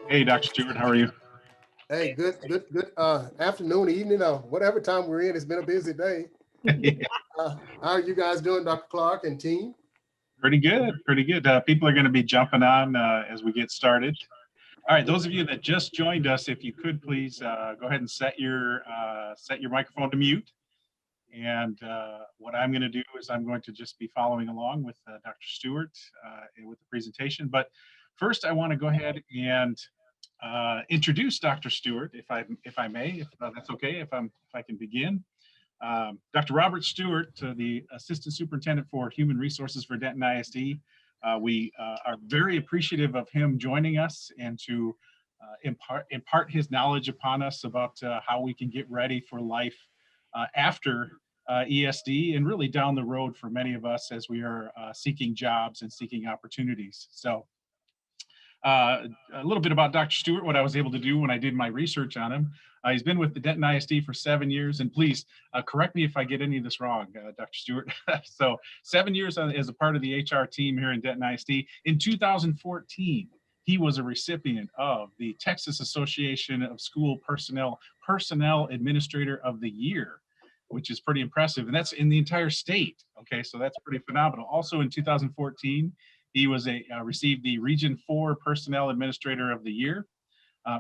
Hey, Dr. Stewart, how are you? Hey, good afternoon, evening, whatever time we're in. It's been a busy day. How are you guys doing, Dr. Clark and team? Pretty good, pretty good. People are going to be jumping on as we get started. All right, those of you that just joined us, if you could please go ahead and set your microphone to mute. And what I'm going to do is I'm going to just be following along with Dr. Stewart with the presentation. But first, I want to go ahead and introduce Dr. Stewart, if I may, if that's okay, if I can begin. Dr. Robert Stewart, the Assistant Superintendent for Human Resources for Denton ISD. We are very appreciative of him joining us and to impart his knowledge upon us about how we can get ready for life after ESD and really down the road for many of us as we are seeking jobs and seeking opportunities. So a little bit about Dr. Stewart, what I was able to do when I did my research on him. He's been with the Denton ISD for 7 years, and please correct me if I get any of this wrong, Dr. Stewart. So 7 years as a part of the HR team here in Denton ISD. In 2014, he was a recipient of the Texas Association of School Personnel Administrator of the Year, which is pretty impressive, and that's in the entire state. Okay, so that's pretty phenomenal. Also in 2014, he was received the Region 4 Personnel Administrator of the Year.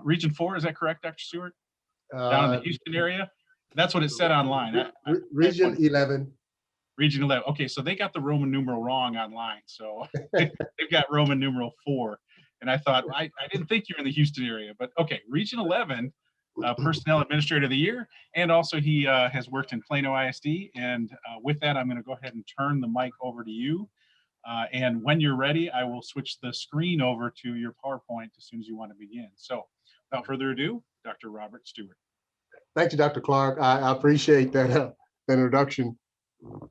Region 4, is that correct, Dr. Stewart? Down in the Houston area? That's what it said online. Region 11. Region 11. Okay, so they got the Roman numeral wrong online. So they've got Roman numeral 4. And I thought, I didn't think you're in the Houston area. But okay, Region 11, Personnel Administrator of the Year. And also he has worked in Plano ISD. And with that, I'm going to go ahead and turn the mic over to you. And when you're ready, I will switch the screen over to your PowerPoint as soon as you want to begin. So without further ado, Dr. Robert Stewart. Thank you, Dr. Clark. I appreciate that introduction.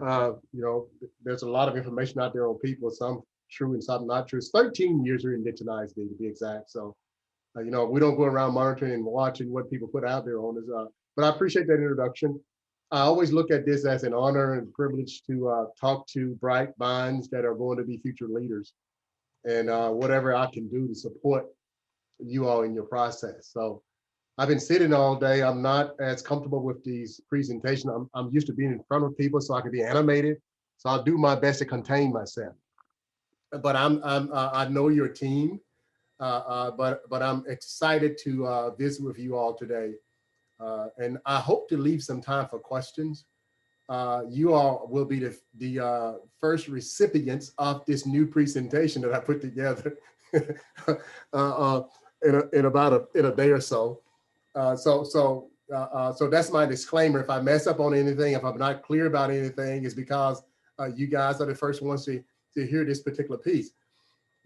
There's a lot of information out there on people, some true and some not true. It's 13 years here in Denton ISD to be exact. So, we don't go around monitoring and watching what people put out there on us. But I appreciate that introduction. I always look at this as an honor and privilege to talk to bright minds that are going to be future leaders, and whatever I can do to support you all in your process. So I've been sitting all day. I'm not as comfortable with these presentations. I'm used to being in front of people so I can be animated. So I'll do my best to contain myself. But I know your team, but I'm excited to visit with you all today. And I hope to leave some time for questions. You all will be the first recipients of this new presentation that I put together in a day or so. So that's my disclaimer. If I mess up on anything, if I'm not clear about anything, it's because you guys are the first ones to hear this particular piece.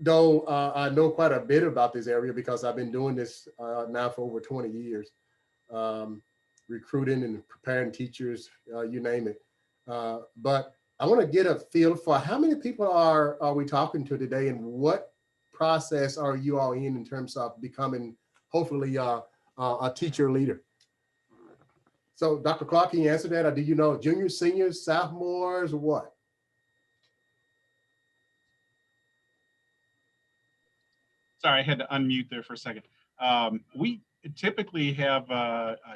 Though I know quite a bit about this area because I've been doing this now for over 20 years. Recruiting and preparing teachers, you name it. But I want to get a feel for how many people are we talking to today, and what process are you all in terms of becoming, hopefully, a teacher leader? So, Dr. Clark, can you answer that? Or do you know juniors, seniors, sophomores, or what? Sorry, I had to unmute there for a second. We typically have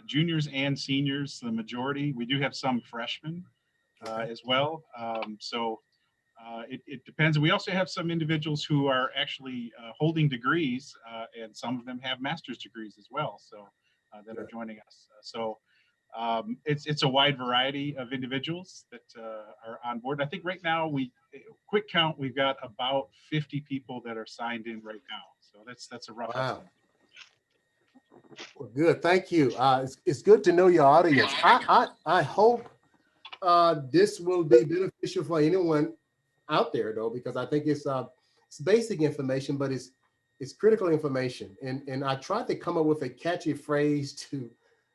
juniors and seniors, the majority. We do have some freshmen as well. It depends. We also have some individuals who are actually holding degrees, and some of them have master's degrees as well, so that are joining us. It's a wide variety of individuals that are on board. I think right now, quick count, we've got about 50 people that are signed in right now. So that's a rough estimate. Well, good, thank you. It's good to know your audience. I hope this will be beneficial for anyone out there, though, because I think it's basic information, but it's critical information. And I tried to come up with a catchy phrase to,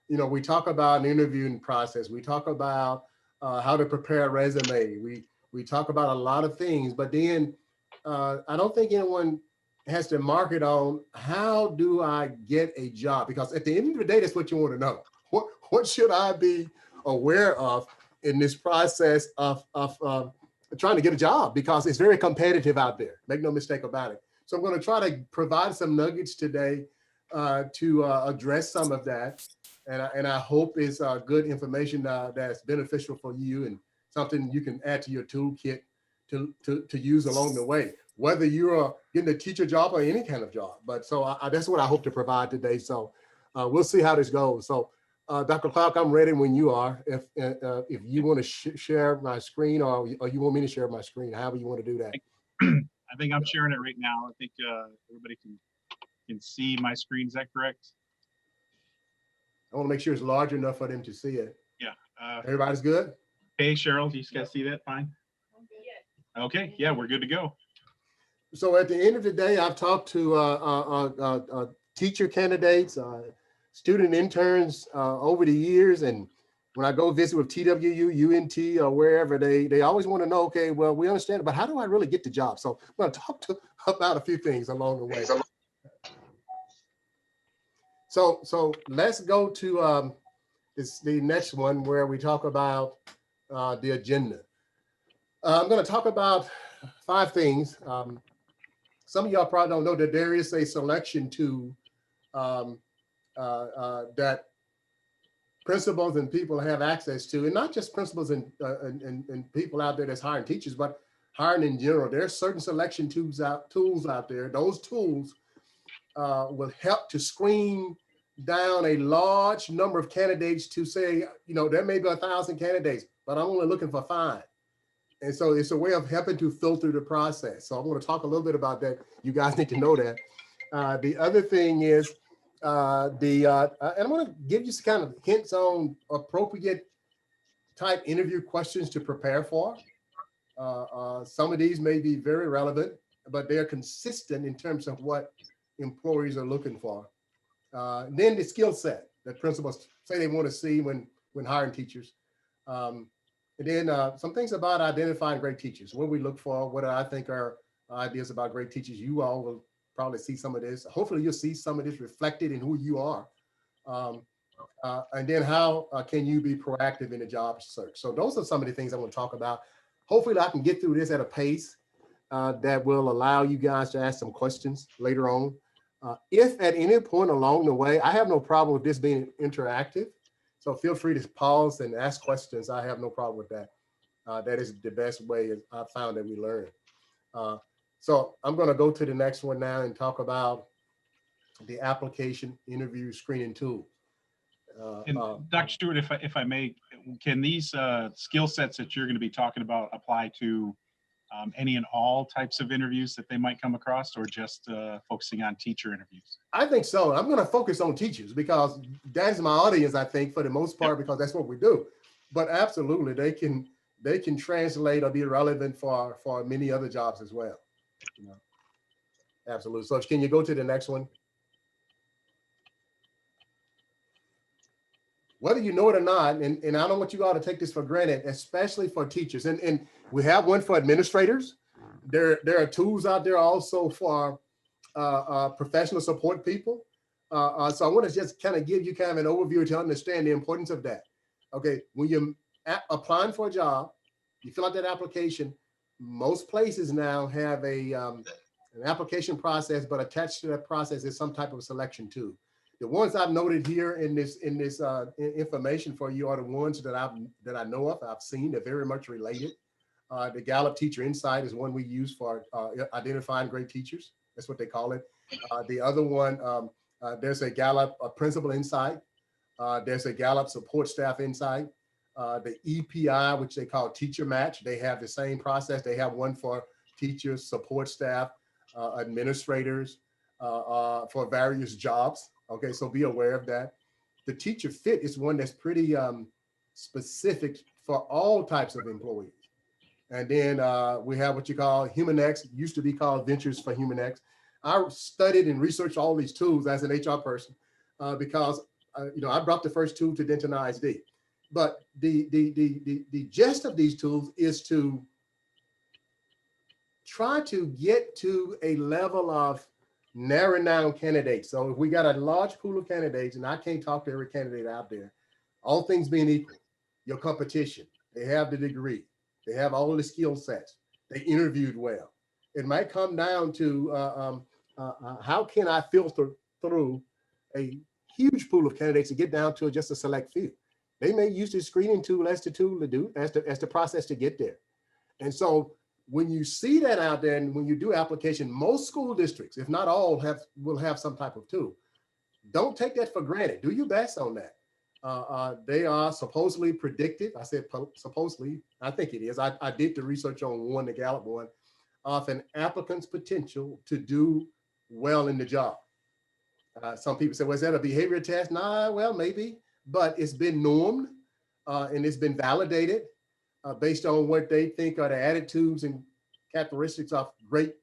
we talk about an interviewing process. We talk about how to prepare a resume. We talk about a lot of things, but then I don't think anyone has to mark it on how do I get a job? Because at the end of the day, that's what you want to know. What should I be aware of in this process of trying to get a job? Because it's very competitive out there. Make no mistake about it. So I'm going to try to provide some nuggets today to address some of that. And I hope it's good information that's beneficial for you and something you can add to your toolkit to use along the way, whether you're getting a teacher job or any kind of job. But so that's what I hope to provide today. So we'll see how this goes. So Dr. Clark, I'm ready when you are. If you want to share my screen or you want me to share my screen, however you want to do that. I think I'm sharing it right now. I think everybody can see my screen. Is that correct? I want to make sure it's large enough for them to see it. Yeah. Everybody's good? Hey, Cheryl, do you guys see that fine? Okay, yeah, we're good to go. So at the end of the day, I've talked to teacher candidates, student interns over the years. And when I go visit with TWU, UNT, or wherever, they always want to know, okay, well, we understand, but how do I really get the job? So I'm going to talk about a few things along the way. So let's go to the next one where we talk about the agenda. I'm going to talk about 5 things. Some of y'all probably don't know that there is a selection tool that principals and people have access to, and not just principals and people out there that's hiring teachers, but hiring in general. There are certain selection tools out there. Those tools will help to screen down a large number of candidates to say, there may be 1,000 candidates, but I'm only looking for 5. And so it's a way of helping to filter the process. So I'm going to talk a little bit about that. You guys need to know that. The other thing is and I'm going to give you some kind of hints on appropriate type interview questions to prepare for. Some of these may be very relevant, but they're consistent in terms of what employees are looking for. Then the skill set that principals say they want to see when hiring teachers. And then some things about identifying great teachers, what we look for, what I think are ideas about great teachers. You all will probably see some of this. Hopefully you'll see some of this reflected in who you are. And then how can you be proactive in the job search? So those are some of the things I want to talk about. Hopefully I can get through this at a pace that will allow you guys to ask some questions later on. If at any point along the way, I have no problem with this being interactive. So feel free to pause and ask questions. I have no problem with that. That is the best way I found that we learn. So I'm going to go to the next one now and talk about the application interview screening tool. Dr. Stewart, if I may, can these skill sets that you're going to be talking about apply to any and all types of interviews that they might come across, or just focusing on teacher interviews? I think so. I'm going to focus on teachers because that's my audience, I think, for the most part, because that's what we do. But absolutely, they can translate or be relevant for many other jobs as well. Absolutely. So can you go to the next one? Whether you know it or not, and I don't want you all to take this for granted, especially for teachers. And we have one for administrators. There are tools out there also for professional support people. So I want to just kind of give you kind of an overview to understand the importance of that. Okay, when you're applying for a job, you fill out that application. Most places now have an application process, but attached to that process is some type of selection tool. The ones I've noted here in this information for you are the ones that I know of. I've seen. They're very much related. The Gallup Teacher Insight is one we use for identifying great teachers. That's what they call it. The other one, there's a Gallup Principal Insight. There's a Gallup Support Staff Insight. The EPI, which they call Teacher Match, they have the same process. They have one for teachers, support staff, administrators, for various jobs. Okay, so be aware of that. The Teacher Fit is one that's pretty specific for all types of employees. And then we have what you call HumanX, used to be called Ventures for HumanX. I studied and researched all these tools as an HR person because I brought the first tool to Denton ISD. But the gist of these tools is to try to get to a level of narrowing down candidates. So if we got a large pool of candidates, and I can't talk to every candidate out there, all things being equal, your competition, they have the degree, they have all the skill sets, they interviewed well. It might come down to how can I filter through a huge pool of candidates to get down to just a select few. They may use the screening tool as the tool to do, as the process to get there. And so when you see that out there and when you do application, most school districts, if not all, will have some type of tool. Don't take that for granted. Do your best on that. They are supposedly predictive. I said supposedly, I think it is. I did the research on one, the Gallup one, of an applicant's potential to do well in the job. Some people say, well, is that a behavior test? Nah, well, maybe, but it's been normed and it's been validated based on what they think are the attitudes and characteristics of great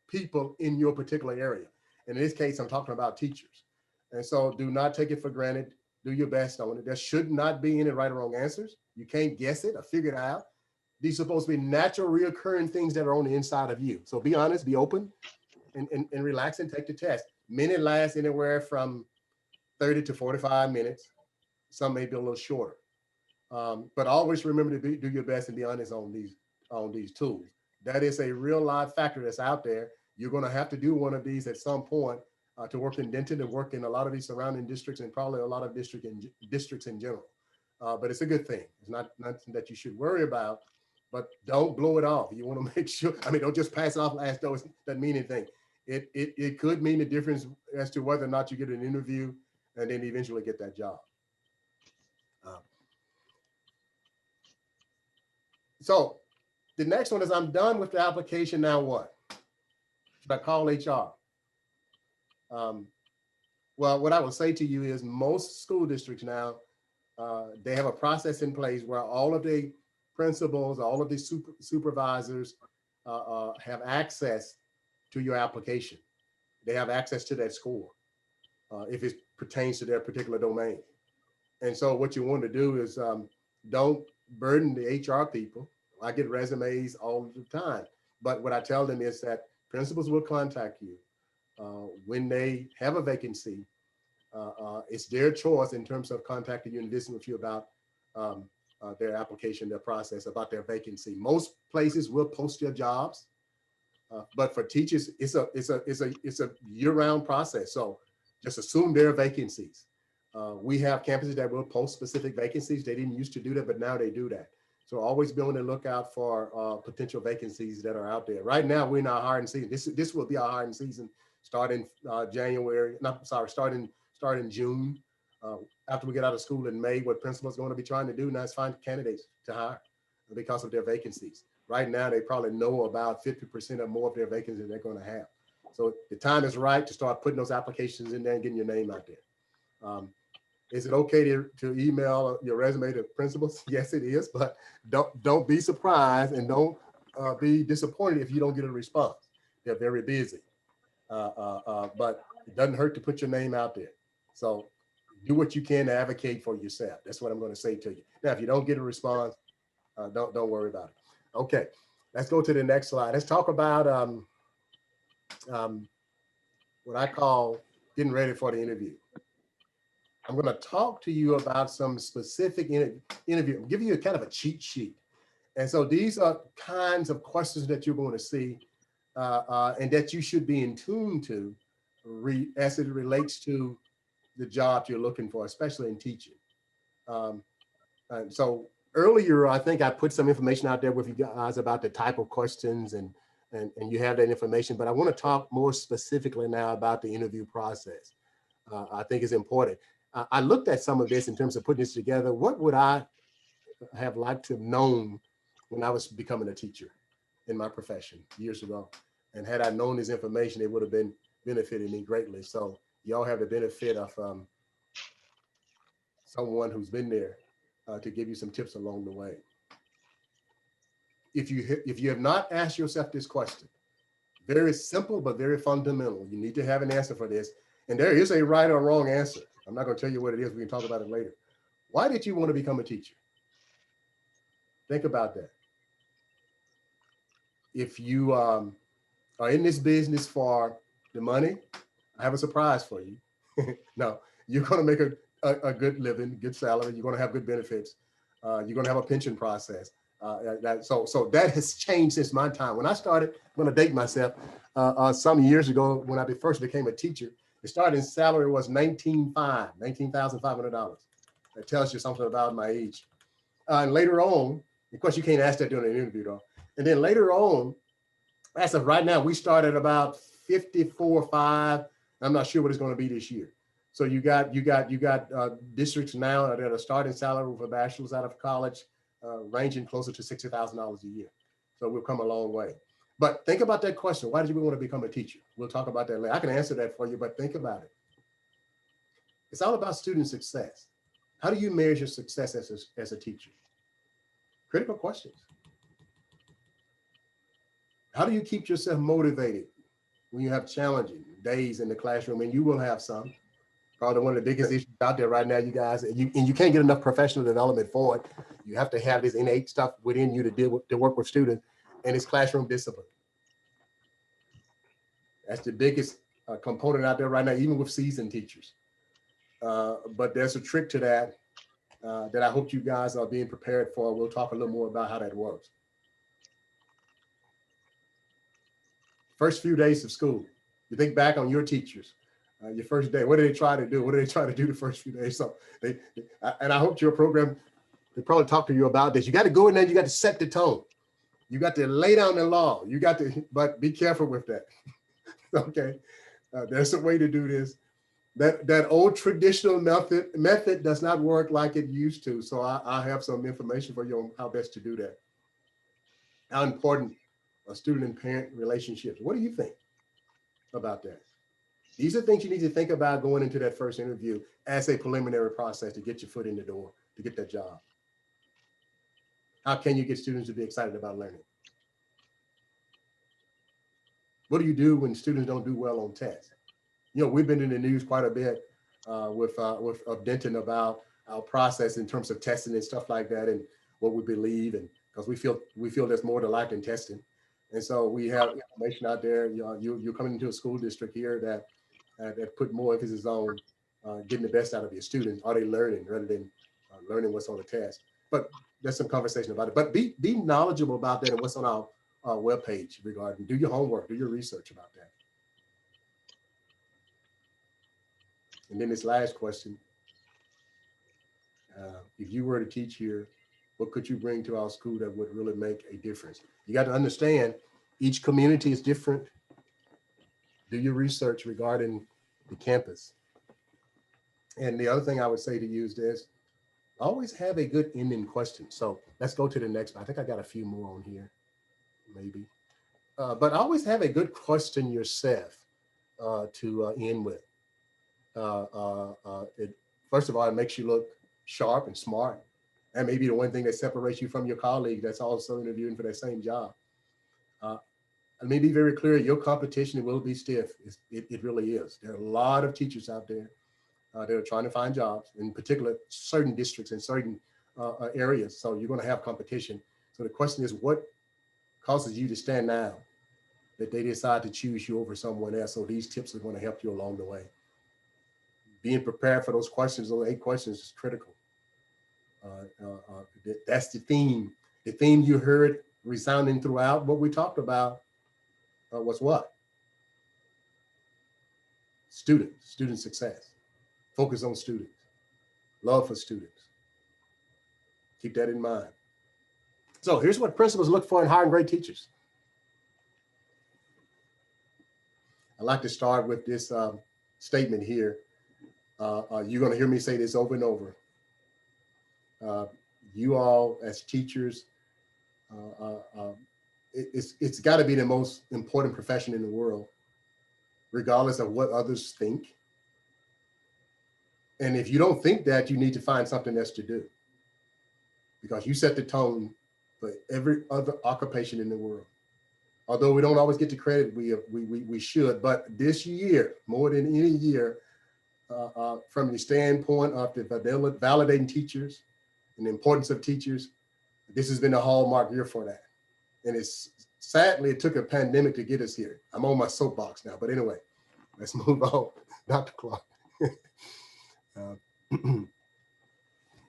people in your particular area. And in this case, I'm talking about teachers. And so do not take it for granted. Do your best on it. There should not be any right or wrong answers. You can't guess it or figure it out. These are supposed to be natural, reoccurring things that are on the inside of you. So be honest, be open, and relax and take the test. Many last anywhere from 30 to 45 minutes. Some may be a little shorter. But always remember to do your best and be honest on these tools. That is a real live factor that's out there. You're going to have to do one of these at some point to work in Denton and work in a lot of these surrounding districts and probably a lot of districts in general. But it's a good thing. It's not nothing that you should worry about, but don't blow it off. You want to make sure, I mean, don't just pass it off as though it doesn't mean anything. It could mean the difference as to whether or not you get an interview and then eventually get that job. So the next one is I'm done with the application. Now what? Should I call HR? Well, what I will say to you is most school districts now, they have a process in place where all of the principals, all of the supervisors have access to your application. They have access to that score if it pertains to their particular domain. And so what you want to do is don't burden the HR people. I get resumes all the time, but what I tell them is that principals will contact you when they have a vacancy. It's their choice in terms of contacting you and visiting with you about their application, their process, about their vacancy. Most places will post your jobs, but for teachers, it's a year-round process. So just assume there are vacancies. We have campuses that will post specific vacancies. They didn't used to do that, but now they do that. So always be on the lookout for potential vacancies that are out there. Right now, we're in our hiring season. This will be our hiring season starting starting June. After we get out of school in May, what principals are going to be trying to do now is find candidates to hire because of their vacancies. Right now, they probably know about 50% or more of their vacancies they're going to have. So the time is right to start putting those applications in there and getting your name out there. Is it okay to email your resume to principals? Yes, it is, but don't be surprised and don't be disappointed if you don't get a response. They're very busy, but it doesn't hurt to put your name out there. So do what you can to advocate for yourself. That's what I'm going to say to you. Now, if you don't get a response, don't worry about it. Okay, let's go to the next slide. Let's talk about what I call getting ready for the interview. I'm going to talk to you about some specific interview. I'm giving you a kind of a cheat sheet. And so these are kinds of questions that you're going to see and that you should be in tune to as it relates to the job you're looking for, especially in teaching. And so earlier, I think I put some information out there with you guys about the type of questions and you have that information, but I want to talk more specifically now about the interview process. I think it's important. I looked at some of this in terms of putting this together. What would I have liked to have known when I was becoming a teacher in my profession years ago? And had I known this information, it would have been benefiting me greatly. So y'all have the benefit of someone who's been there to give you some tips along the way. If you have not asked yourself this question, very simple, but very fundamental, you need to have an answer for this. And there is a right or wrong answer. I'm not going to tell you what it is. We can talk about it later. Why did you want to become a teacher? Think about that. If you are in this business for the money, I have a surprise for you. No, you're going to make a good living, good salary. You're going to have good benefits. You're going to have a pension process. So that has changed since my time. When I started, I'm going to date myself, some years ago when I first became a teacher, The starting salary was $19,500. That tells you something about my age. And later on, of course, you can't ask that during an interview though. And then later on, as of right now, we start at about 54.5. I'm not sure what it's going to be this year. So you got districts now that are starting salary for bachelors out of college, ranging closer to $60,000 a year. So we've come a long way. But think about that question. Why did you want to become a teacher? We'll talk about that later. I can answer that for you, but think about it. It's all about student success. How do you measure success as a teacher? Critical questions. How do you keep yourself motivated when you have challenging days in the classroom? And you will have some. Probably one of the biggest issues out there right now, you guys, and you can't get enough professional development for it. You have to have this innate stuff within you to work with students, and it's classroom discipline. That's the biggest component out there right now, even with seasoned teachers. But there's a trick to that that I hope you guys are being prepared for. We'll talk a little more about how that works. First few days of school, you think back on your teachers, your first day. What did they try to do? What did they try to do the first few days? So and I hope your program, they probably talk to you about this. You got to go in there, you got to set the tone. You got to lay down the law. You got to, but be careful with that. Okay, there's a way to do this. That old traditional method does not work like it used to. So I have some information for you on how best to do that. How important are student and parent relationships? What do you think about that? These are things you need to think about going into that first interview as a preliminary process to get your foot in the door, to get that job. How can you get students to be excited about learning? What do you do when students don't do well on tests? You know, we've been in the news quite a bit with Denton about our process in terms of testing and stuff like that, and what we believe, and because we feel there's more to life than testing, and so we have information out there. You're coming into a school district here that put more emphasis on getting the best out of your students. Are they learning rather than learning what's on the test? But there's some conversation about it. But be knowledgeable about that and what's on our webpage regarding. Do your homework, do your research about that. And then this last question, if you were to teach here, what could you bring to our school that would really make a difference? You got to understand each community is different. Do your research regarding the campus. And the other thing I would say to you is this, always have a good ending question. So let's go to the next one. I think I got a few more on here, maybe. But always have a good question yourself to end with. First of all, it makes you look sharp and smart. And maybe the one thing that separates you from your colleague that's also interviewing for that same job. Let me be very clear, your competition will be stiff. It really is. There are a lot of teachers out there that are trying to find jobs, in particular, certain districts and certain areas. So you're going to have competition. So the question is, what causes you to stand out that they decide to choose you over someone else? So these tips are going to help you along the way. Being prepared for those questions, those 8 questions is critical. That's the theme. The theme you heard resounding throughout what we talked about was what? Student success. Focus on students. Love for students. Keep that in mind. So here's what principals look for in hiring great teachers. I like to start with this statement here. You're going to hear me say this over and over. You all as teachers, it's got to be the most important profession in the world, regardless of what others think. And if you don't think that, you need to find something else to do, because you set the tone for every other occupation in the world. Although we don't always get the credit we should, but this year, more than any year, from the standpoint of the validating teachers and the importance of teachers, this has been a hallmark year for that. And it's sadly, it took a pandemic to get us here. I'm on my soapbox now, but anyway, let's move on. Dr. Clark.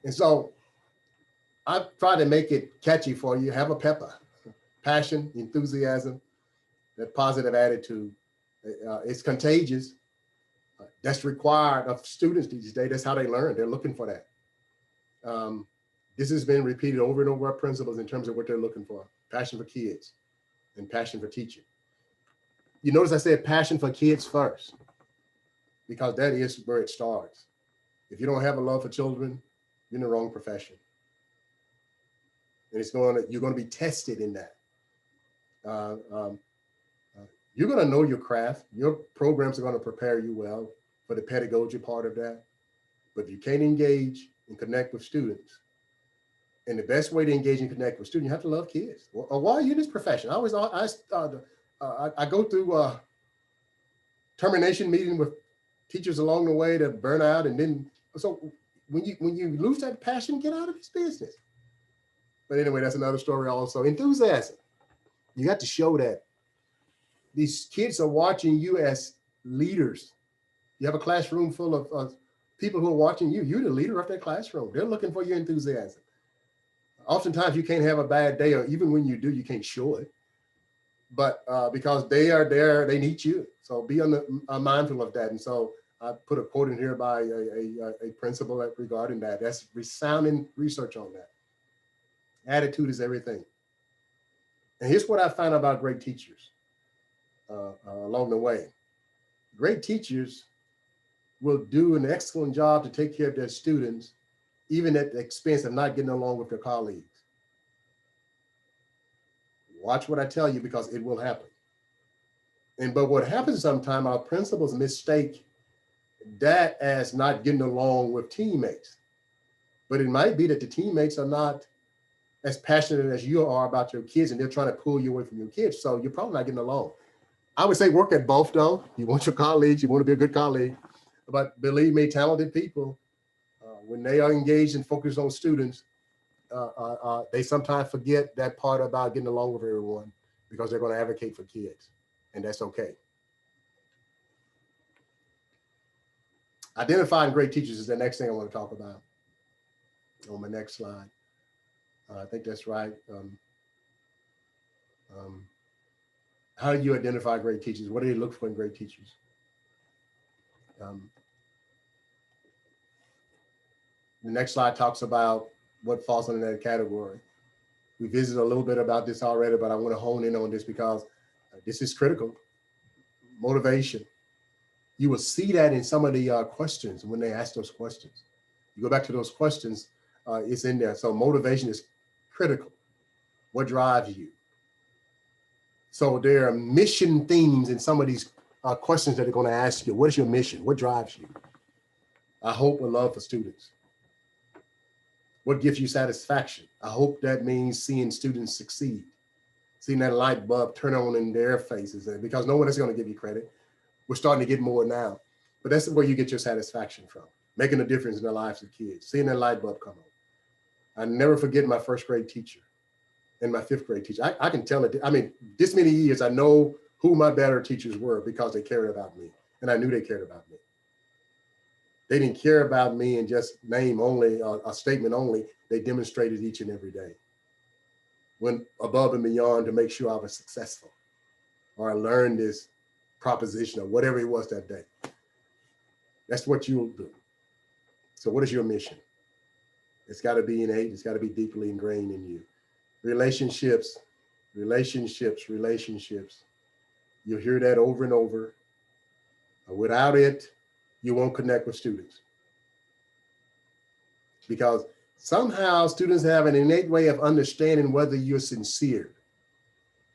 And so I've tried to make it catchy for you. Have a pepper, passion, enthusiasm, that positive attitude. It's contagious. That's required of students these days. That's how they learn. They're looking for that. This has been repeated over and over by principals in terms of what they're looking for. Passion for kids and passion for teaching. You notice I said passion for kids first, because that is where it starts. If you don't have a love for children, you're in the wrong profession. And you're going to be tested in that. You're going to know your craft. Your programs are going to prepare you well for the pedagogy part of that. But if you can't engage and connect with students, and the best way to engage and connect with students, you have to love kids. Well, why are you in this profession? I go through termination meeting with teachers along the way that burn out, and then so when you lose that passion, get out of this business. But anyway, that's another story also. Enthusiasm. You got to show that these kids are watching you as leaders. You have a classroom full of people who are watching you. You're the leader of that classroom. They're looking for your enthusiasm. Oftentimes you can't have a bad day, or even when you do, you can't show it. But because they are there, they need you. So be mindful of that. And so I put a quote in here by a principal regarding that. That's resounding research on that. Attitude is everything. And here's what I found about great teachers along the way. Great teachers will do an excellent job to take care of their students, even at the expense of not getting along with their colleagues. Watch what I tell you, because it will happen. But what happens sometimes, our principals mistake that as not getting along with teammates. But it might be that the teammates are not as passionate as you are about your kids, and they're trying to pull you away from your kids. So you're probably not getting along. I would say work at both though. You want your colleagues, you want to be a good colleague. But believe me, talented people, when they are engaged and focused on students, they sometimes forget that part about getting along with everyone, because they're going to advocate for kids, and that's okay. Identifying great teachers is the next thing I want to talk about on my next slide. I think that's right. How do you identify great teachers? What do you look for in great teachers? The next slide talks about what falls under that category. We visited a little bit about this already, but I want to hone in on this because this is critical. Motivation. You will see that in some of the questions when they ask those questions. You go back to those questions, it's in there. So motivation is critical. What drives you? So there are mission themes in some of these questions that they're going to ask you. What is your mission? What drives you? I hope and love for students. What gives you satisfaction? I hope that means seeing students succeed, seeing that light bulb turn on in their faces, because no one is going to give you credit. We're starting to get more now, but that's where you get your satisfaction from, making a difference in the lives of kids, seeing that light bulb come on. I never forget my first grade teacher and my fifth grade teacher. I can tell it, I mean, this many years, I know who my better teachers were because they cared about me, and I knew they cared about me. They didn't care about me and just name only, a statement only. They demonstrated each and every day. Went above and beyond to make sure I was successful, or I learned this proposition or whatever it was that day. That's what you'll do. So what is your mission? It's got to be innate. It's got to be deeply ingrained in you. Relationships, relationships, relationships. You'll hear that over and over. Without it, you won't connect with students. Because somehow students have an innate way of understanding whether you're sincere,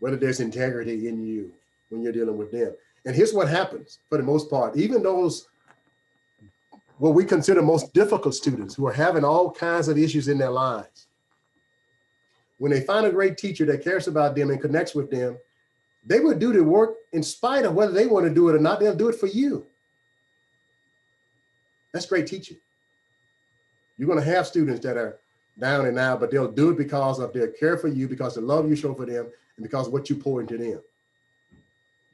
whether there's integrity in you when you're dealing with them. And here's what happens for the most part, even those what we consider most difficult students who are having all kinds of issues in their lives, when they find a great teacher that cares about them and connects with them, they will do the work in spite of whether they want to do it or not. They'll do it for you. That's great teaching. You're going to have students that are down and out, but they'll do it because of their care for you, because of the love you show for them, and because of what you pour into them.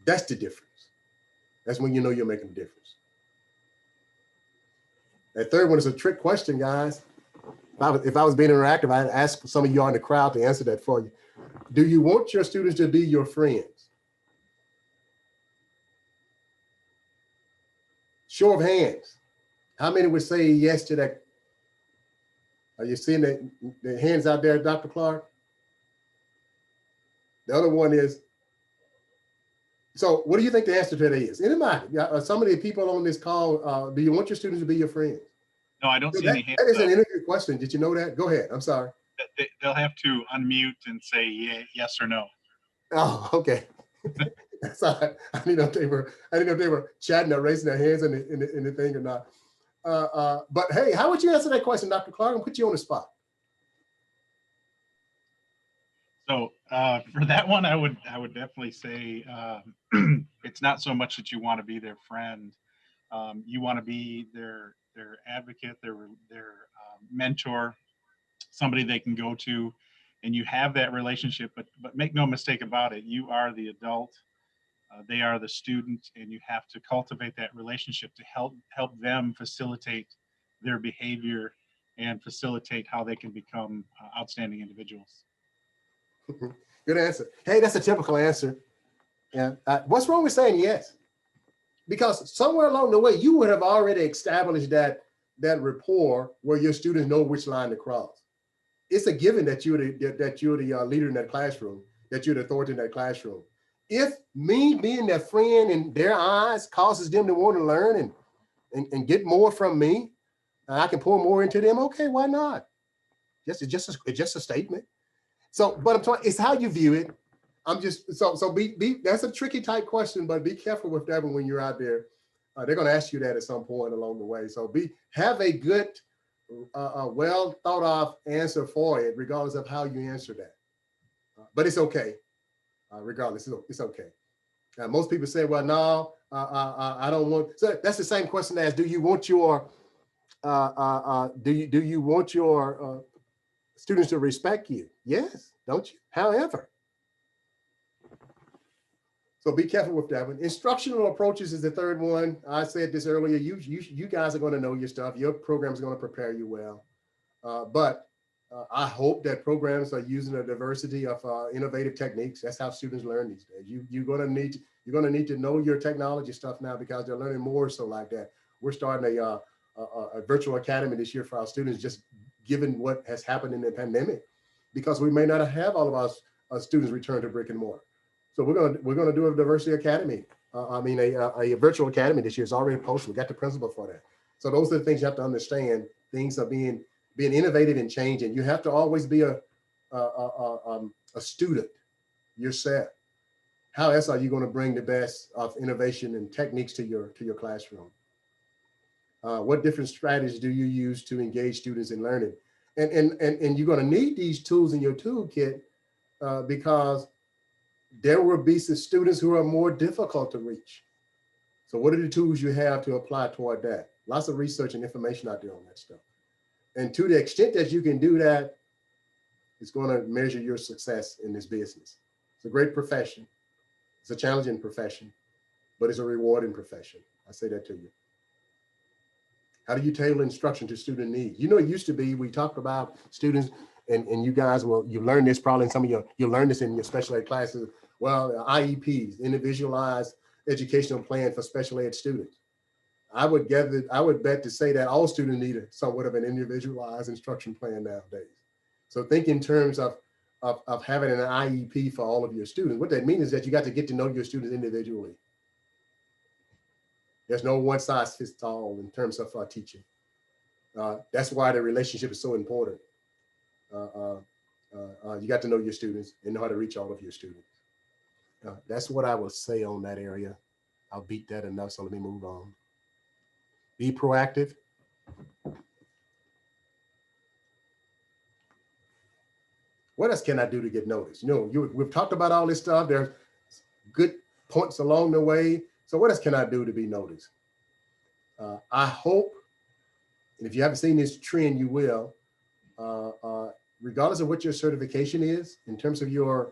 That's the difference. That's when you know you're making a difference. That third one is a trick question, guys. If I was being interactive, I'd ask some of you in the crowd to answer that for you. Do you want your students to be your friends? Show of hands. How many would say yes to that? Are you seeing the hands out there, Dr. Clark? The other one is, so what do you think the answer to that is? Anybody? Some of the people on this call, do you want your students to be your friends? No, I don't So see any hands that is up. an interview question. Did you know that? Go ahead. I'm sorry. They'll have to unmute and say yes or no. Oh, okay. That's all right. I didn't know if they were chatting or raising their hands in the thing or not. But hey, how would you answer that question, Dr. Clark? And put you on the spot. So for that one, I would definitely say it's not so much that you want to be their friend. You want to be their advocate, their mentor, somebody they can go to, and you have that relationship. But make no mistake about it, you are the adult, they are the student, and you have to cultivate that relationship to help them facilitate their behavior and facilitate how they can become outstanding individuals. Good answer. Hey, that's a typical answer. Yeah. What's wrong with saying yes? Because somewhere along the way, you would have already established that rapport where your students know which line to cross. It's a given that you're the leader in that classroom, that you're the authority in that classroom. If me being their friend in their eyes causes them to want to learn and get more from me, and I can pour more into them, okay, why not? It's just a statement. So, but I'm talking, it's how you view it. I'm just, so be that's a tricky type question, but be careful with that one when you're out there. They're going to ask you that at some point along the way. So have a good, well thought of answer for it, regardless of how you answer that. But it's okay. Regardless, it's okay. Most people say, well, no, I don't want, so that's the same question as, do you want your, do you want your students to respect you? Yes, don't you? However, so be careful with that one. Instructional approaches is the third one. I said this earlier. You guys are going to know your stuff. Your program is going to prepare you well. But I hope that programs are using a diversity of innovative techniques. That's how students learn these days. You're going to need to know your technology stuff now, because they're learning more so like that. We're starting a virtual academy this year for our students, just given what has happened in the pandemic, because we may not have all of our students return to brick and mortar. So we're gonna do a diversity academy. A virtual academy this year. It's already posted. We got the principal for that. So those are the things you have to understand. Things are being innovative and changing. You have to always be a student yourself. How else are you going to bring the best of innovation and techniques to your classroom? What different strategies do you use to engage students in learning? And you're going to need these tools in your toolkit because there will be some students who are more difficult to reach. So what are the tools you have to apply toward that? Lots of research and information out there on that stuff. And to the extent that you can do that, it's going to measure your success in this business. It's a great profession. It's a challenging profession, but it's a rewarding profession. I say that to you. How do you tailor instruction to student needs? You know, it used to be, we talked about students, and you guys you learn this probably in some of you learn this in your special ed classes. Well, IEPs, individualized educational plan for special ed students. I would bet to say that all students need somewhat of an individualized instruction plan nowadays. So think in terms of having an IEP for all of your students. What that means is that you got to get to know your students individually. There's no one size fits all in terms of teaching. That's why the relationship is so important. You got to know your students and know how to reach all of your students. That's what I will say on that area. I'll beat that enough, so let me move on. Be proactive. What else can I do to get noticed? You know, we've talked about all this stuff. There's good points along the way. So what else can I do to be noticed? I hope, and if you haven't seen this trend, you will, regardless of what your certification is, in terms of your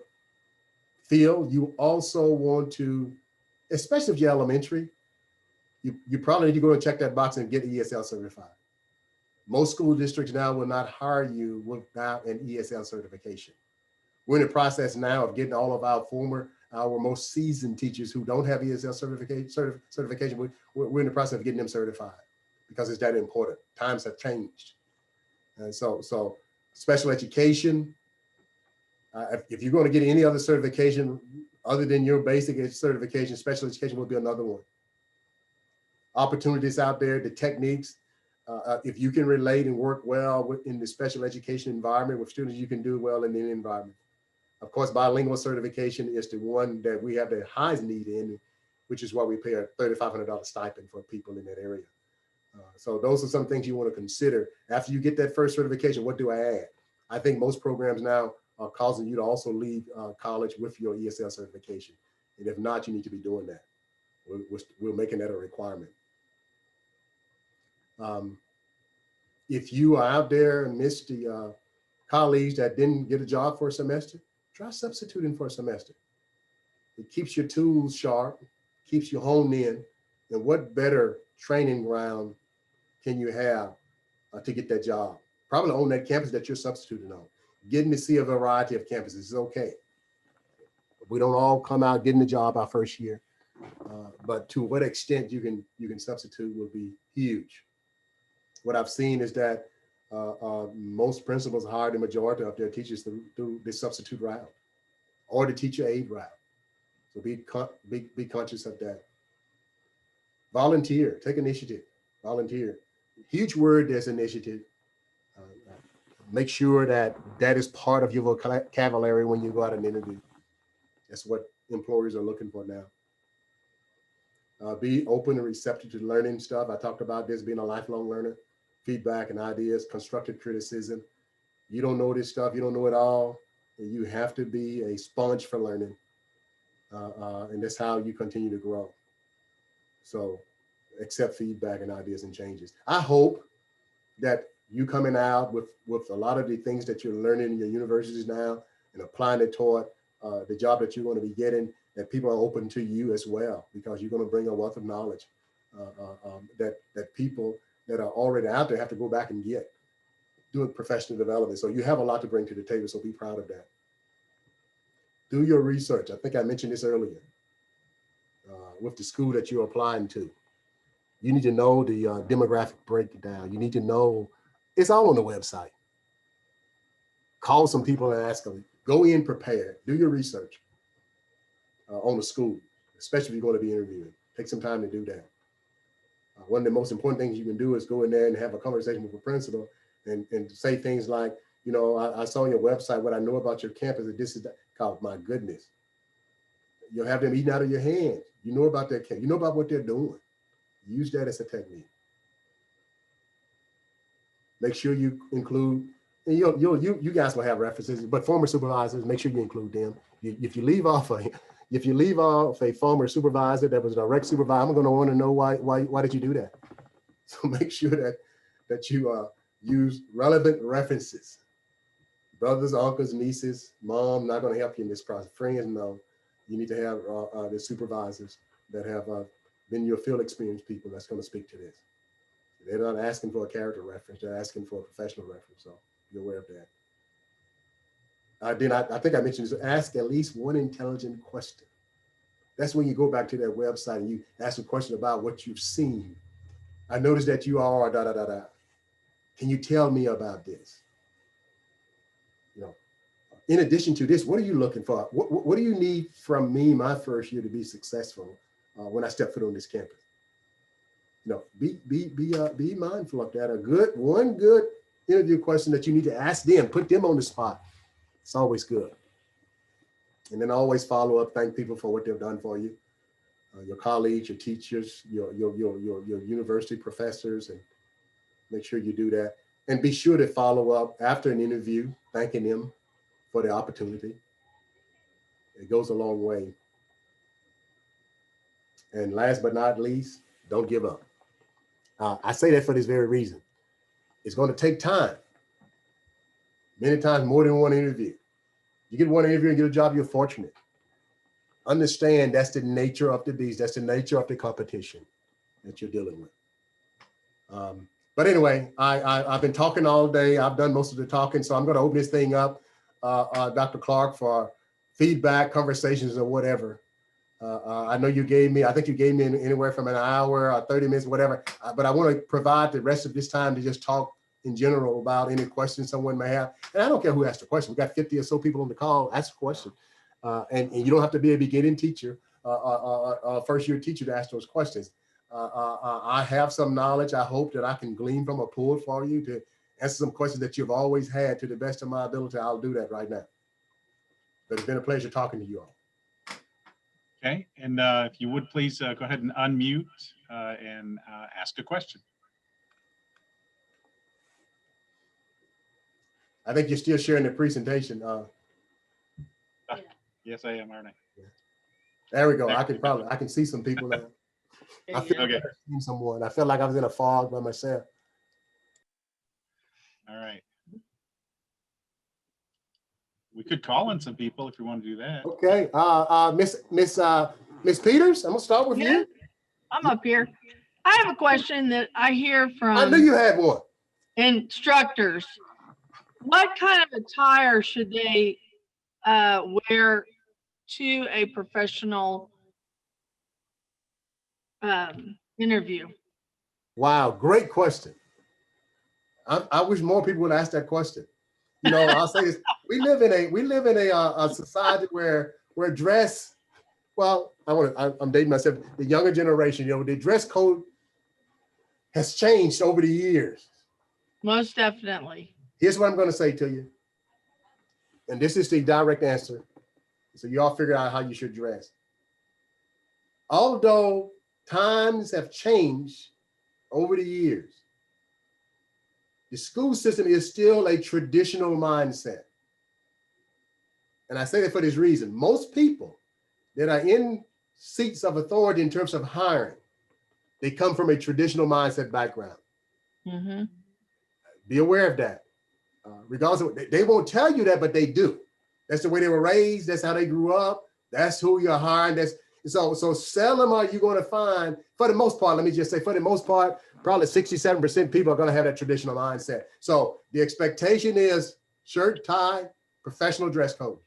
field, you also want to, especially if you're elementary, you probably need to go and check that box and get ESL certified. Most school districts now will not hire you without an ESL certification. We're in the process now of getting all of our former our most seasoned teachers who don't have ESL certification, we're in the process of getting them certified because it's that important. Times have changed. And so special education, if you're going to get any other certification other than your basic certification, special education will be another one. Opportunities out there, the techniques, if you can relate and work well in the special education environment with students, you can do well in any environment. Of course, bilingual certification is the one that we have the highest need in, which is why we pay a $3,500 stipend for people in that area. So those are some things you want to consider. After you get that first certification, what do I add? I think most programs now are causing you to also leave college with your ESL certification. And if not, you need to be doing that. We're making that a requirement. If you are out there and miss the colleagues that didn't get a job for a semester, try substituting for a semester. It keeps your tools sharp, keeps you honed in. And what better training ground can you have to get that job? Probably on that campus that you're substituting on. Getting to see a variety of campuses is okay. We don't all come out getting the job our first year, but to what extent you can substitute will be huge. What I've seen is that most principals hire the majority of their teachers through the substitute route or the teacher aid route. So be conscious of that. Volunteer, take initiative, volunteer. Huge word, there's initiative. Make sure that is part of your vocabulary when you go out and interview. That's what employers are looking for now. Be open and receptive to learning stuff. I talked about this, being a lifelong learner, feedback and ideas, constructive criticism. You don't know this stuff, you don't know it all. And you have to be a sponge for learning. And that's how you continue to grow. So accept feedback and ideas and changes. I hope that you coming out with a lot of the things that you're learning in your universities now and applying it toward the job that you're going to be getting, that people are open to you as well, because you're going to bring a wealth of knowledge that people that are already out there have to go back and get, doing professional development. So you have a lot to bring to the table, so be proud of that. Do your research. I think I mentioned this earlier. With the school that you're applying to, you need to know the demographic breakdown. You need to know, it's all on the website. Call some people and ask them. Go in prepared. Do your research on the school, especially if you're going to be interviewing. Take some time to do that. One of the most important things you can do is go in there and have a conversation with the principal and say things like, you know, I saw on your website what I know about your campus, and this is that. God, my goodness. You'll have them eating out of your hands. You know about their camp. You know about what they're doing. Use that as a technique. Make sure you include, and you guys will have references, but former supervisors, make sure you include them. If you leave off a former supervisor that was a direct supervisor, I'm going to want to know why did you do that? So make sure that you use relevant references. Brothers, uncles, nieces, mom, not going to help you in this process. Friends, no. You need to have the supervisors that have been your field experience people that's going to speak to this. They're not asking for a character reference. They're asking for a professional reference. So be aware of that. I think I mentioned this, ask at least one intelligent question. That's when you go back to that website and you ask a question about what you've seen. I noticed that you are da, da, da, da. Can you tell me about this? You know, in addition to this, what are you looking for? What do you need from me my first year to be successful when I step foot on this campus? You know, be mindful of that. One good interview question that you need to ask them, put them on the spot. It's always good. And then always follow up, thank people for what they've done for you. Your colleagues, your teachers, your university professors, and make sure you do that. And be sure to follow up after an interview, thanking them for the opportunity. It goes a long way. And last but not least, don't give up. I say that for this very reason. It's going to take time. Many times more than one interview. You get one interview and get a job, you're fortunate. Understand that's the nature of the beast. That's the nature of the competition that you're dealing with. But anyway, I've been talking all day. I've done most of the talking, so I'm going to open this thing up, Dr. Clark, for feedback, conversations, or whatever. I know I think you gave me anywhere from an hour or 30 minutes, whatever, but I want to provide the rest of this time to just talk in general about any questions someone may have. And I don't care who asked a question. We got 50 or so people on the call, ask a question. And you don't have to be a beginning teacher, first year teacher to ask those questions. I have some knowledge I hope that I can glean from or pull for you to answer some questions that you've always had. To the best of my ability, I'll do that right now. But it's been a pleasure talking to you all. Okay, and if you would please go ahead and unmute and ask a question. I think you're still sharing the presentation. Yes, I am, aren't I? There we go. I can see some people now. I feel like I've seen someone. I felt like I was in a fog by myself. All right. We could call in some people if you want to do that. Okay, Miss Peters, I'm gonna start with you. I'm up here. I have a question that I hear from I knew you had one. instructors. What kind of attire should they wear to a professional interview? Wow, great question. I wish more people would ask that question. You know, I'll say this: we live in a society where dress. Well, I'm dating myself. The younger generation, you know, the dress code has changed over the years. Most definitely. Here's what I'm going to say to you, and this is the direct answer. So you all figure out how you should dress. Although times have changed over the years, the school system is still a traditional mindset. And I say that for this reason. Most people that are in seats of authority in terms of hiring, they come from a traditional mindset background. Mm-hmm. Be aware of that. Regardless of, they won't tell you that, but they do. That's the way they were raised. That's how they grew up. That's who you're hiring. So seldom are you going to find, for the most part, let me just say, for the most part, probably 67% people are going to have that traditional mindset. So the expectation is shirt, tie, professional dress code.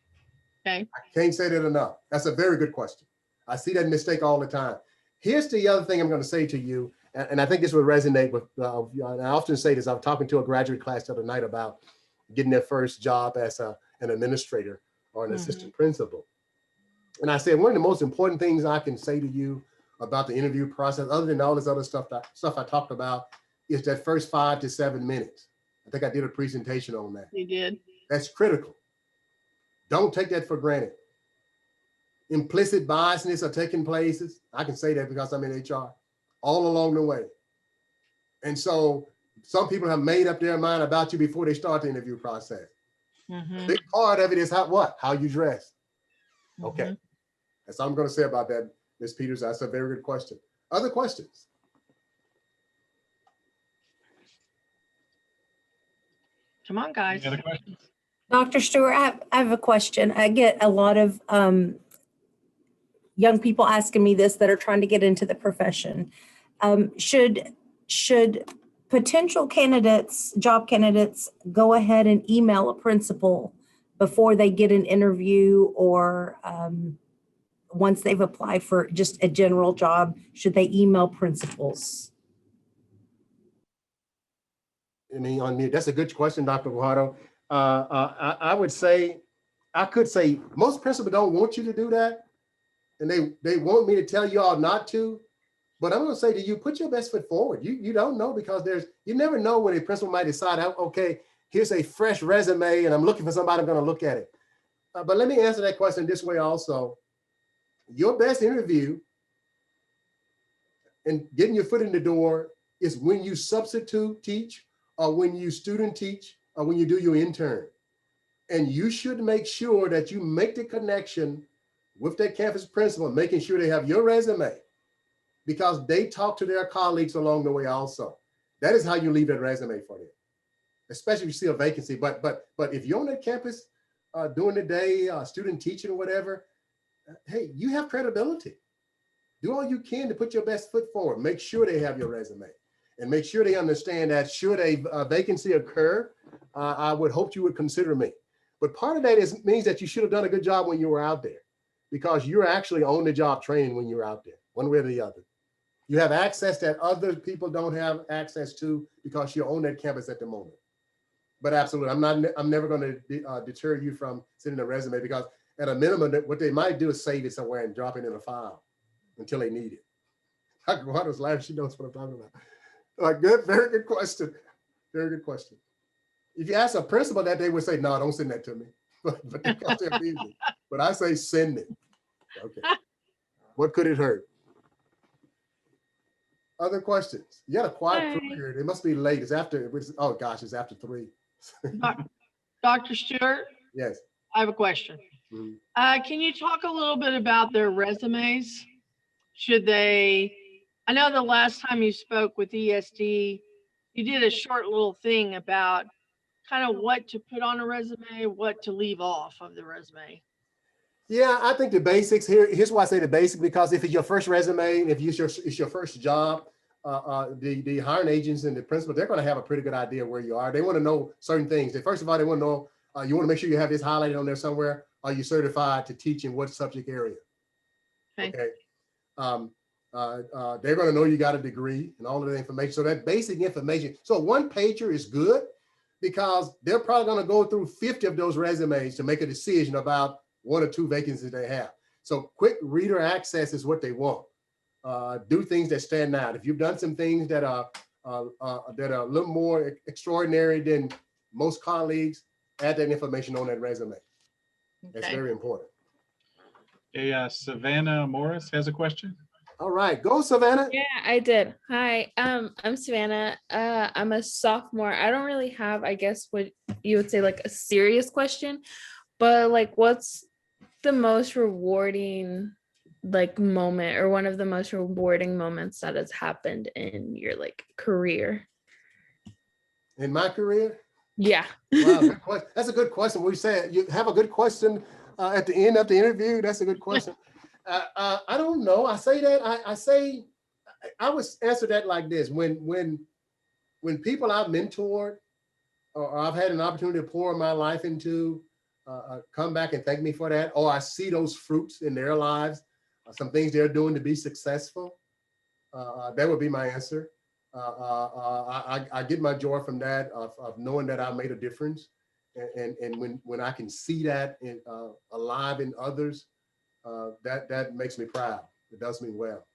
Okay. I can't say that enough. That's a very good question. I see that mistake all the time. Here's the other thing I'm going to say to you, and I think this would resonate with, and I often say this, I'm talking to a graduate class the other night about getting their first job as an administrator or an assistant principal. And I said, one of the most important things I can say to you about the interview process, other than all this other stuff I talked about, is that first 5 to 7 minutes. I think I did a presentation on that. You did. That's critical. Don't take that for granted. Implicit biasness are taking places. I can say that because I'm in HR all along the way. And so some people have made up their mind about you before they start the interview process. A big part of it is how you dress. Okay. That's all I'm going to say about that, Ms. Peters. That's a very good question. Other questions? Come on, guys. Any other questions? Dr. Stewart, I have a question. I get a lot of young people asking me this that are trying to get into the profession. Should potential candidates, job candidates, go ahead and email a principal before they get an interview, or once they've applied for just a general job, should they email principals? I mean, on me, that's a good question, Dr. Guajardo. I would say, I could say most principals don't want you to do that. And they want me to tell you all not to. But I'm going to say to you, put your best foot forward. You don't know, because you never know when a principal might decide, okay, here's a fresh resume and I'm looking for somebody I'm going to look at it. But let me answer that question this way also. Your best interview and getting your foot in the door is when you substitute teach, or when you student teach, or when you do your intern. And you should make sure that you make the connection with that campus principal, making sure they have your resume, because they talk to their colleagues along the way also. That is how you leave that resume for them, especially if you see a vacancy. But if you're on that campus during the day, student teaching or whatever, hey, you have credibility. Do all you can to put your best foot forward. Make sure they have your resume, and make sure they understand that should a vacancy occur, I would hope you would consider me. But part of that means that you should have done a good job when you were out there, because you're actually on the job training when you're out there, one way or the other. You have access that other people don't have access to because you're on that campus at the moment. But absolutely, I'm never going to deter you from sending a resume, because at a minimum, what they might do is save it somewhere and drop it in a file until they need it. Dr. Waters laughing, she knows what I'm talking about. Good, very good question. Very good question. If you ask a principal that, they would say, no, don't send that to me. But because they're busy. But I say send it. Okay. What could it hurt? Other questions? You got a quiet crew here. It must be late. It's after, oh gosh, it's after 3. Dr. Stewart? Yes. I have a question. Can you talk a little bit about their resumes? Should they, I know the last time you spoke with ESD, you did a short little thing about kind of what to put on a resume, what to leave off of the resume. Yeah, I think the basics here's why I say the basic, because if it's your first resume, if it's your first job, the hiring agents and the principal, they're going to have a pretty good idea where you are. They want to know certain things. First of all, they want to know, you want to make sure you have this highlighted on there somewhere. Are you certified to teach in what subject area? Okay. They're going to know you got a degree and all of the information. So that basic information. So one pager is good, because they're probably going to go through 50 of those resumes to make a decision about 1 or 2 vacancies they have. So quick reader access is what they want. Do things that stand out. If you've done some things that are a little more extraordinary than most colleagues, add that information on that resume. That's very important. Hey, Savannah Morris has a question. All right, go Savannah. Yeah, I did. Hi, I'm Savannah. I'm a sophomore. I don't really have, I guess, what you would say like a serious question, but like, what's the most rewarding like moment, or one of the most rewarding moments that has happened in your like career? In my career? Yeah. Wow, that's a good question. We said you have a good question at the end of the interview. That's a good question. I don't know. I say that. I would answer that like this: when people I've mentored or I've had an opportunity to pour my life into come back and thank me for that, or I see those fruits in their lives, some things they're doing to be successful, that would be my answer. I get my joy from that, of knowing that I made a difference, and when I can see that alive in others, that makes me proud. It does me well.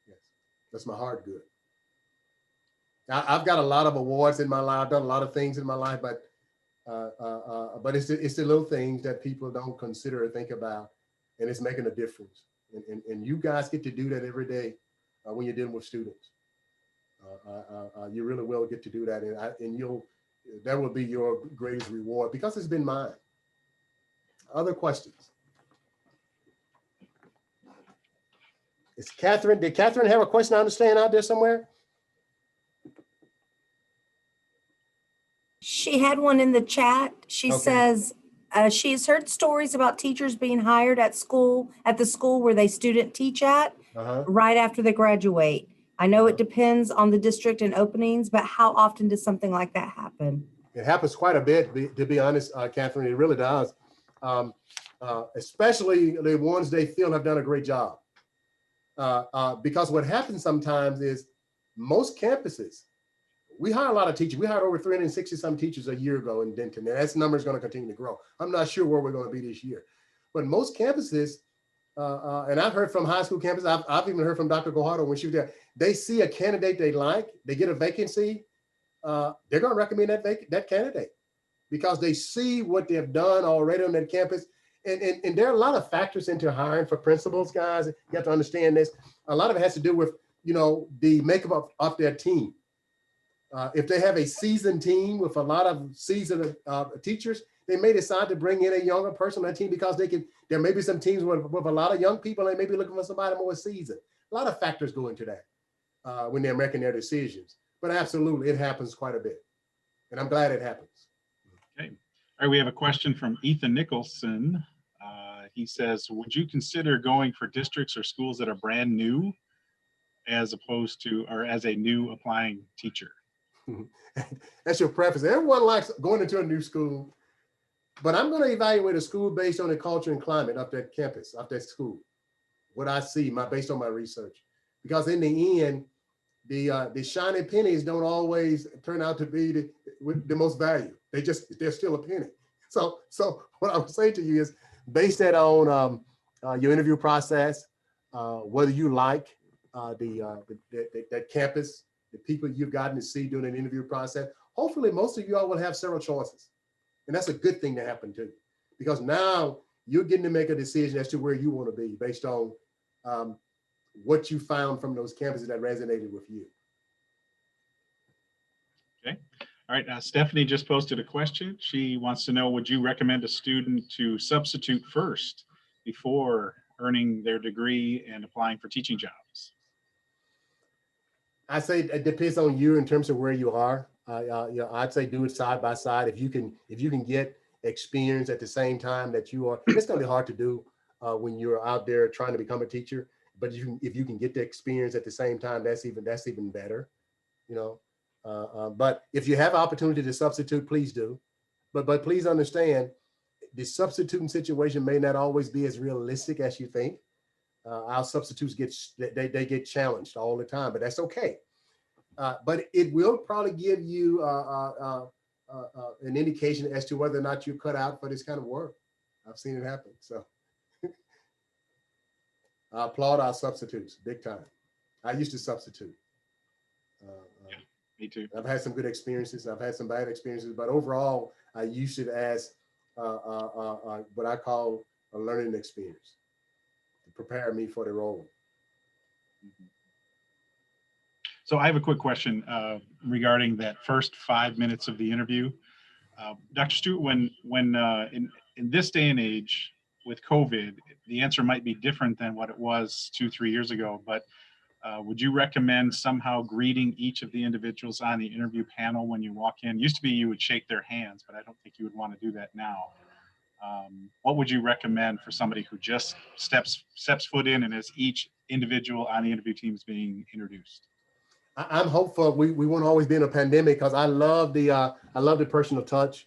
Yes, that's my heart good. I've got a lot of awards in my life. I've done a lot of things in my life, but it's the little things that people don't consider or think about, and it's making a difference. And you guys get to do that every day when you're dealing with students. You really will get to do that, and that will be your greatest reward, because it's been mine. Other questions? Is Catherine? Did Catherine have a question? I understand out there somewhere. She had one in the chat. She says she's heard stories about teachers being hired at the school where they student teach at right after they graduate. I know it depends on the district and openings, but how often does something like that happen? It happens quite a bit, to be honest, Catherine. It really does. Especially the ones they feel have done a great job. Because what happens sometimes is most campuses, we hire a lot of teachers. We hired over 360 some teachers a year ago in Denton, and that number is going to continue to grow. I'm not sure where we're going to be this year, but most campuses, and I've heard from high school campuses, I've even heard from Dr. Guajardo when she was there, they see a candidate they like, they get a vacancy, they're going to recommend that candidate because they see what they've done already on that campus. And there are a lot of factors into hiring for principals, guys. You have to understand this. A lot of it has to do with, the makeup of their team. If they have a seasoned team with a lot of seasoned teachers, they may decide to bring in a younger person on that team because there may be some teams with a lot of young people and they may be looking for somebody more seasoned. A lot of factors go into that when they're making their decisions. But absolutely, it happens quite a bit. And I'm glad it happens. Okay. All right, we have a question from Ethan Nicholson. He says, would you consider going for districts or schools that are brand new as opposed to, or as a new applying teacher? That's your preference. Everyone likes going into a new school. But I'm going to evaluate a school based on the culture and climate of that campus, of that school. What I see, based on my research, because in the end, the shiny pennies don't always turn out to be the most value. They're still a penny. So what I would say to you is base that on your interview process, whether you like that campus, the people you've gotten to see during an interview process. Hopefully, most of you all will have several choices. And that's a good thing to happen too, because now you're getting to make a decision as to where you want to be based on what you found from those campuses that resonated with you. Okay. All right. Stephanie just posted a question. She wants to know, would you recommend a student to substitute first before earning their degree and applying for teaching jobs? I say it depends on you in terms of where you are. I'd say do it side by side. If you can get experience at the same time that you are, it's going to be hard to do when you're out there trying to become a teacher. But if you can get the experience at the same time, that's even better, you know. But if you have opportunity to substitute, please do. But please understand, the substituting situation may not always be as realistic as you think. Our substitutes get challenged all the time, but that's okay. But it will probably give you an indication as to whether or not you're cut out for this kind of work. I've seen it happen. So I applaud our substitutes big time. I used to substitute. Yeah, me too. I've had some good experiences. I've had some bad experiences, but overall, I used it as what I call a learning experience to prepare me for the role. Mm-hmm. So I have a quick question regarding that first 5 minutes of the interview. Dr. Stewart, when in this day and age with COVID, the answer might be different than what it was 2-3 years ago, but would you recommend somehow greeting each of the individuals on the interview panel when you walk in? It used to be you would shake their hands, but I don't think you would want to do that now. What would you recommend for somebody who just steps foot in and as each individual on the interview team is being introduced? I'm hopeful we won't always be in a pandemic, because I love the personal touch.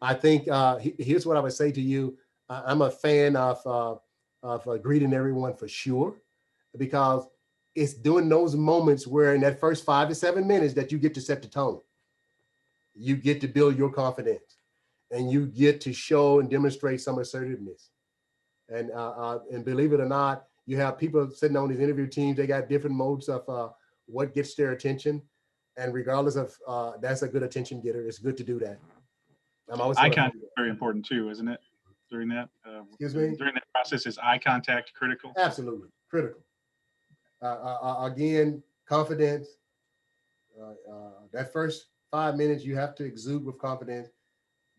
I think here's what I would say to you. I'm a fan of greeting everyone for sure, because it's during those moments where in that first 5 to 7 minutes that you get to set the tone. You get to build your confidence, and you get to show and demonstrate some assertiveness. And believe it or not, you have people sitting on these interview teams. They got different modes of what gets their attention, and regardless of that's a good attention getter. It's good to do that. I'm always eye contact is very important too, isn't it? During that, excuse me. During that process, is eye contact critical? Absolutely critical. Again, confidence. That first 5 minutes, you have to exude with confidence,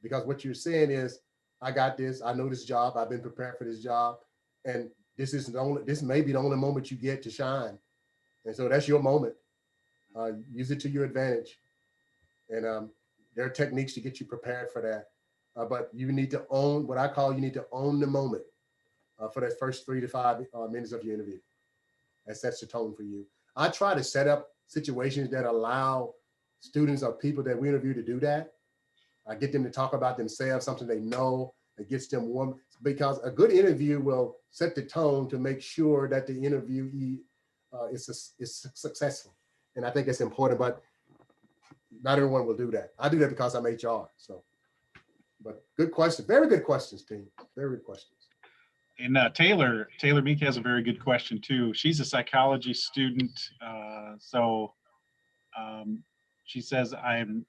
because what you're saying is, I got this. I know this job. I've been prepared for this job, and this may be the only moment you get to shine. And so that's your moment. Use it to your advantage. And there are techniques to get you prepared for that. But you need to own what I call, you need to own the moment for that first 3 to 5 minutes of your interview. That sets the tone for you. I try to set up situations that allow students or people that we interview to do that. I get them to talk about themselves, something they know that gets them warm, because a good interview will set the tone to make sure that the interviewee is successful. And I think it's important, but not everyone will do that. I do that because I'm HR. So, but good question. Very good questions, team. Very good questions. And Taylor Meek has a very good question too. She's a psychology student. She says, I'm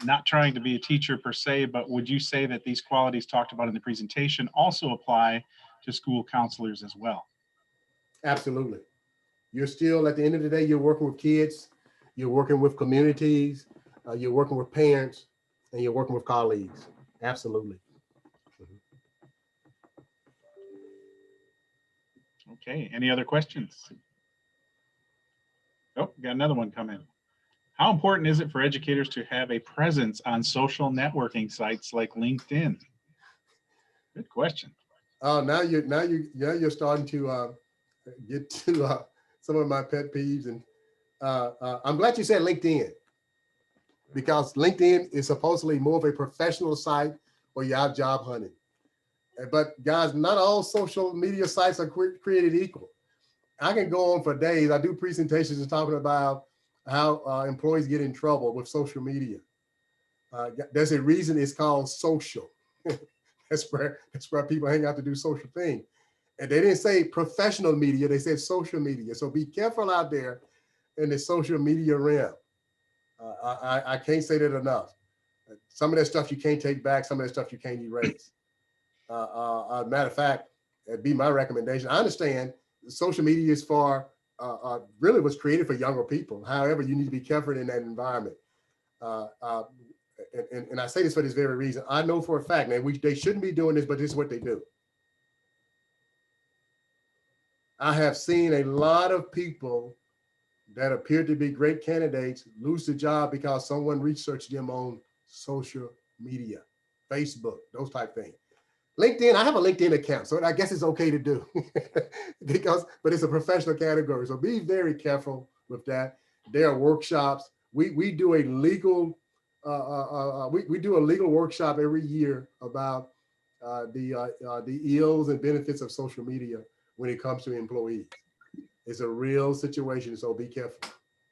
not trying to be a teacher per se, but would you say that these qualities talked about in the presentation also apply to school counselors as well? Absolutely. You're still, at the end of the day, you're working with kids, you're working with communities, you're working with parents, and you're working with colleagues. Absolutely. Okay, any other questions? Oh, got another one coming. How important is it for educators to have a presence on social networking sites like LinkedIn? Good question. Oh, now you're starting to get to some of my pet peeves, and I'm glad you said LinkedIn, because LinkedIn is supposedly more of a professional site or you're out job hunting. But guys, not all social media sites are created equal. I can go on for days. I do presentations and talking about how employees get in trouble with social media. There's a reason it's called social. That's where people hang out to do social things. And they didn't say professional media, they said social media. So be careful out there in the social media realm. I can't say that enough. Some of that stuff you can't take back, some of that stuff you can't erase. Matter of fact, it'd be my recommendation. I understand social media is for, really was created for younger people. However, you need to be careful in that environment. And I say this for this very reason. I know for a fact, man, they shouldn't be doing this, but this is what they do. I have seen a lot of people that appear to be great candidates lose the job because someone researched them on social media, Facebook, those type things. LinkedIn, I have a LinkedIn account, so I guess it's okay to do but it's a professional category. So be very careful with that. There are workshops. We do a legal, we do a legal workshop every year about the ills and benefits of social media when it comes to employees. It's a real situation, so be careful.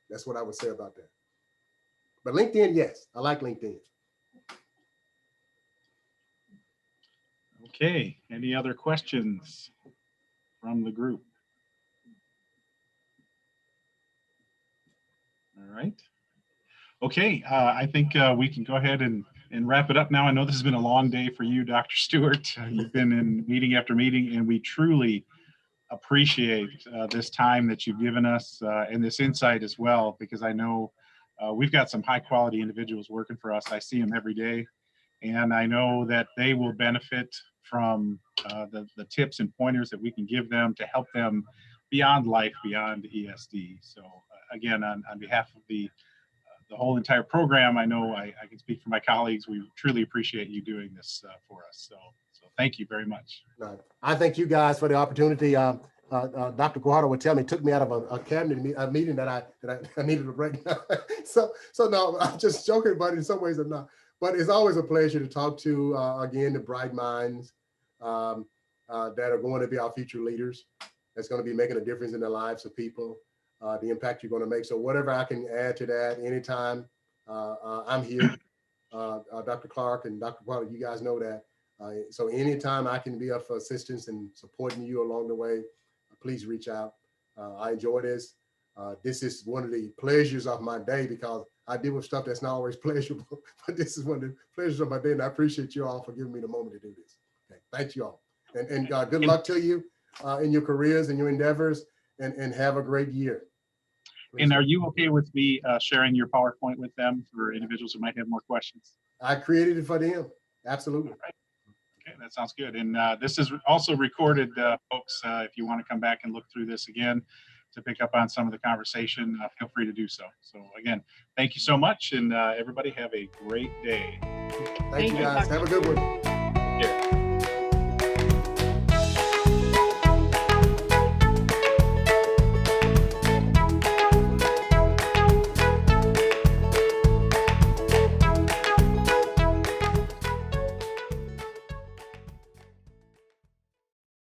That's what I would say about that. But LinkedIn, yes, I like LinkedIn. Okay, any other questions from the group? All right. Okay, I think we can go ahead and wrap it up now. I know this has been a long day for you, Dr. Stewart. You've been in meeting after meeting, and we truly appreciate this time that you've given us and this insight as well, because I know we've got some high quality individuals working for us. I see them every day, and I know that they will benefit from the tips and pointers that we can give them to help them beyond life, beyond ESD. So again, on behalf of the whole entire program, I know I can speak for my colleagues. We truly appreciate you doing this for us. So thank you very much. I thank you guys for the opportunity. Dr. Guardo would tell me, took me out of a cabinet meeting that I needed a break. so no, I'm just joking, but in some ways I'm not. But it's always a pleasure to talk to, again, the bright minds that are going to be our future leaders. That's going to be making a difference in the lives of people, the impact you're going to make. So whatever I can add to that anytime, I'm here. Dr. Clark and Dr. Guardo, you guys know that. So anytime I can be of assistance and supporting you along the way, please reach out. I enjoy this. This is one of the pleasures of my day because I deal with stuff that's not always pleasurable, but this is one of the pleasures of my day, and I appreciate you all for giving me the moment to do this. Okay, thank you all. And good luck to you in your careers and your endeavors, and have a great year. And are you okay with me sharing your PowerPoint with them for individuals who might have more questions? I created it for them. Absolutely. Right. Okay, that sounds good. And this is also recorded, folks. If you want to come back and look through this again to pick up on some of the conversation, feel free to do so. So again, thank you so much, and everybody have a great day. Thank you guys. Have a good one. Yeah.